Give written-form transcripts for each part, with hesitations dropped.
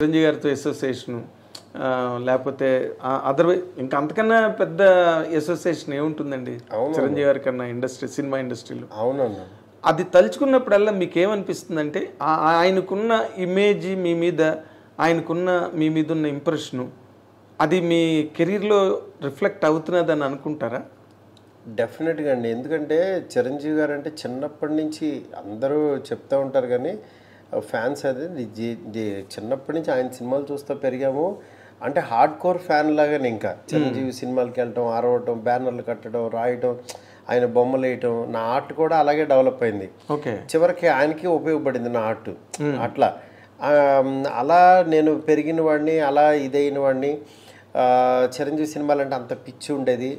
చిరంజీవి గారితో అసోసియేషను లేకపోతే అదర్వైజ్ ఇంకా అంతకన్నా పెద్ద అసోసియేషన్ ఏముంటుందండి చిరంజీవి గారి కన్నా సినిమా ఇండస్ట్రీలో. అవునన్నా. అది తలుచుకున్నప్పుడల్లా మీకు ఏమనిపిస్తుందంటే ఆయనకున్న ఇమేజ్ మీ మీద, ఆయనకున్న మీ మీద ఉన్న ఇంప్రెషను అది మీ కెరీర్లో రిఫ్లెక్ట్ అవుతున్నదని అనుకుంటారా? డెఫినెట్గా అండి. ఎందుకంటే చిరంజీవి గారు అంటే చిన్నప్పటి నుంచి అందరూ చెప్తూ ఉంటారు, కానీ ఫ్యాన్స్ అది చిన్నప్పటి నుంచి ఆయన సినిమాలు చూస్తూ పెరిగాము. అంటే హార్డ్ కోర్ ఫ్యాన్ లాగానే ఇంకా చిరంజీవి సినిమాలకి వెళ్ళటం, ఆరవటం, బ్యానర్లు కట్టడం, రాయటం, ఆయన బొమ్మలు వేయటం. నా ఆర్ట్ కూడా అలాగే డెవలప్ అయింది. చివరికి ఆయనకి ఉపయోగపడింది నా ఆర్ట్. అట్లా అలా నేను పెరిగిన వాడిని, అలా ఇదైన వాడిని. చిరంజీవి సినిమాలు అంటే అంత పిచ్చి ఉండేది.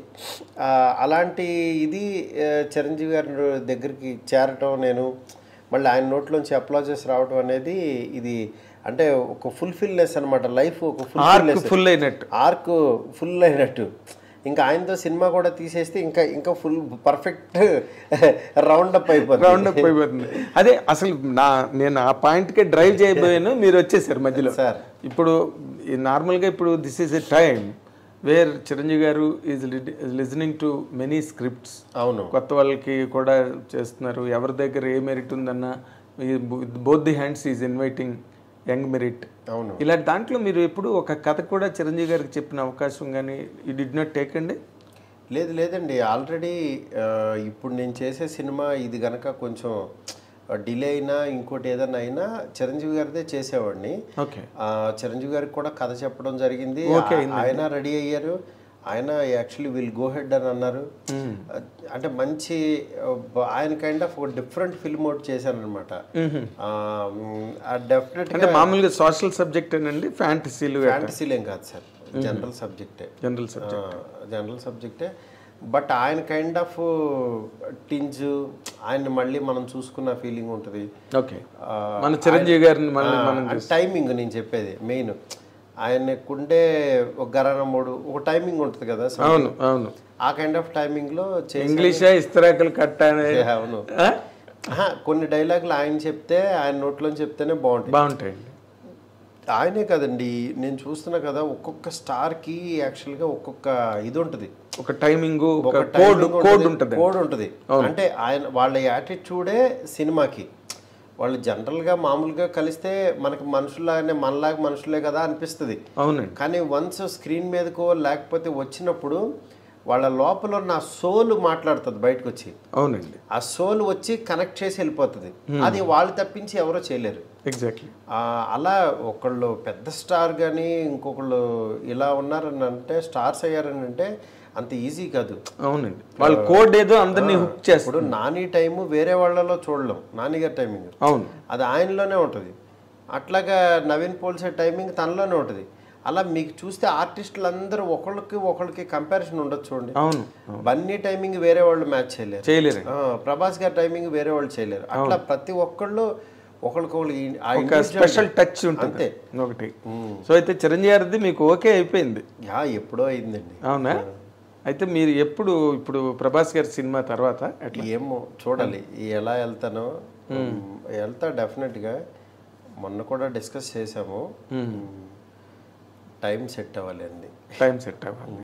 అలాంటి ఇది చిరంజీవి గారి దగ్గరికి చేరటం, నేను మళ్ళీ ఆయన నోట్లోంచి అప్లాజెస్ రావటం అనేది ఇది అంటే ఒక ఫుల్ఫిల్నెస్ అనమాట. లైఫ్ ఒక ఫుల్ అయినట్టు, ఆర్క్ ఫుల్ అయినట్టు. ఇంకా ఆయనతో సినిమా కూడా తీసేస్తే ఇంకా ఇంకా ఫుల్ పర్ఫెక్ట్ రౌండప్ అయిపోతుంది. అదే అసలు నేను ఆ పాయింట్కే డ్రైవ్ చేయబోయాను, మీరు వచ్చేసారు మధ్యలో. సార్ ఇప్పుడు నార్మల్గా ఇప్పుడు this is a time where Chiranjeevi garu is listening to many scripts. అవును, కొత్త వాళ్ళకి కూడా చేస్తున్నారు. ఎవరి దగ్గర ఏ మెరిట్ ఉందన్నా both the hands is inviting young merit. అవును, ఇలాంటి దాంట్లో మీరు ఎప్పుడు ఒక కథ కూడా చిరంజీవి గారికి చెప్పిన అవకాశం కానీ యూ డిడ్ నాట్ టేక్ అండి? లేదండి. ఆల్రెడీ ఇప్పుడు నేను చేసే సినిమా ఇది కనుక కొంచెం డిలే అయినా ఇంకోటి ఏదైనా అయినా చిరంజీవి గారిదే చేసేవాడిని. చిరంజీవి గారికి కూడా కథ చెప్పడం జరిగింది. ఆయన రెడీ అయ్యారు. ఆయన యాక్చువల్లీ విల్ గో హెడ్ అని అన్నారు. అంటే మంచి ఆయన కైండ్ ఆఫ్ ఒక డిఫరెంట్ ఫిల్మ్ ఒకటి చేశాను అనమాట. డెఫినెట్గా మామూలుగా సోషల్ సబ్జెక్ట్ అండి, ఫ్యాంటసీలేం కాదు సార్, జనరల్ సబ్జెక్టే. బట్ ఆయన కైండ్ ఆఫ్ టింజ్ ఆయన మళ్ళీ మనం చూసుకున్న ఫీలింగ్ ఉంటుంది. మన చిరంజీవి గారిని టైమింగ్ నేను చెప్పేది మెయిన్, ఆయనకుండే ఒక గరానమ్మోడు ఒక టైమింగ్ ఉంటుంది కదా. అవును అవును, ఆ కైండ్ ఆఫ్ టైమింగ్ లో ఇంగ్లీష్ ఇస్తరాకులు కట్ట. అవును, కొన్ని డైలాగులు ఆయన చెప్తే, ఆయన నోట్లోంచి చెప్తేనే బాగుంటాయండి. ఆయనే కదండి, నేను చూస్తున్నా కదా ఒక్కొక్క స్టార్ కి యాక్చువల్ గా ఒక్కొక్క ఇది ఉంటుంది, ఒక టైమింగ్, కోడ్ ఉంటుంది. అంటే ఆయన వాళ్ళ యాటిట్యూడే సినిమాకి. వాళ్ళు జనరల్గా మామూలుగా కలిస్తే మనకి మనుషుల్లాగానే, మనలాగా మనుషులే కదా అనిపిస్తుంది. అవునండి. కానీ వన్స్ స్క్రీన్ మీదకో లేకపోతే వచ్చినప్పుడు వాళ్ళ లోపల నా సోల్ మాట్లాడుతుంది బయటకు వచ్చి. అవునండి, ఆ సోల్ వచ్చి కనెక్ట్ చేసి వెళ్ళిపోతుంది. అది వాళ్ళు తప్పించి ఎవరో చేయలేరు. ఎగ్జాక్ట్లీ. అలా ఒకళ్ళు పెద్ద స్టార్ కానీ ఇంకొకళ్ళు ఇలా ఉన్నారని అంటే, స్టార్స్ అయ్యారని అంటే అంత ఈజీ కాదు. అవునండి, వాళ్ళ కోడ్ ఏదో అందరినీ హుక్ చేస్తారు. నాని టైము వేరే వాళ్ళలో చూడలేం, నాని గారి టైమింగ్ అవును అది ఆయనలోనే ఉంటుంది. అట్లాగా నవీన్ పోల్సే టైమింగ్ తనలోనే ఉంటుంది. అలా మీకు చూస్తే ఆర్టిస్టులు అందరూ ఒకళ్ళకి కంపారిజన్ ఉండదు చూడండి. అవును, బన్నీ టైమింగ్ వేరే వాళ్ళు మ్యాచ్ చేయలేరు. ప్రభాస్ గారి టైమింగ్ వేరే వాళ్ళు చేయలేరు. అట్లా ప్రతి ఒక్కళ్ళు ఒకళ్ళకొకళ్ళు స్పెషల్ టచ్ ఉంటుంది ఒకటి. సో అయితే చిరంజీవి గారిది మీకు ఓకే అయిపోయింది? ఎప్పుడో అయిందండి. అవునా? అయితే మీరు ఇప్పుడు ప్రభాస్ గారి సినిమా తర్వాత ఏమో చూడాలి ఎలా వెళ్తానో. వెళ్తా డెఫినెట్గా. మొన్న కూడా డిస్కస్ చేసాము. టైం సెట్ అవ్వాలి.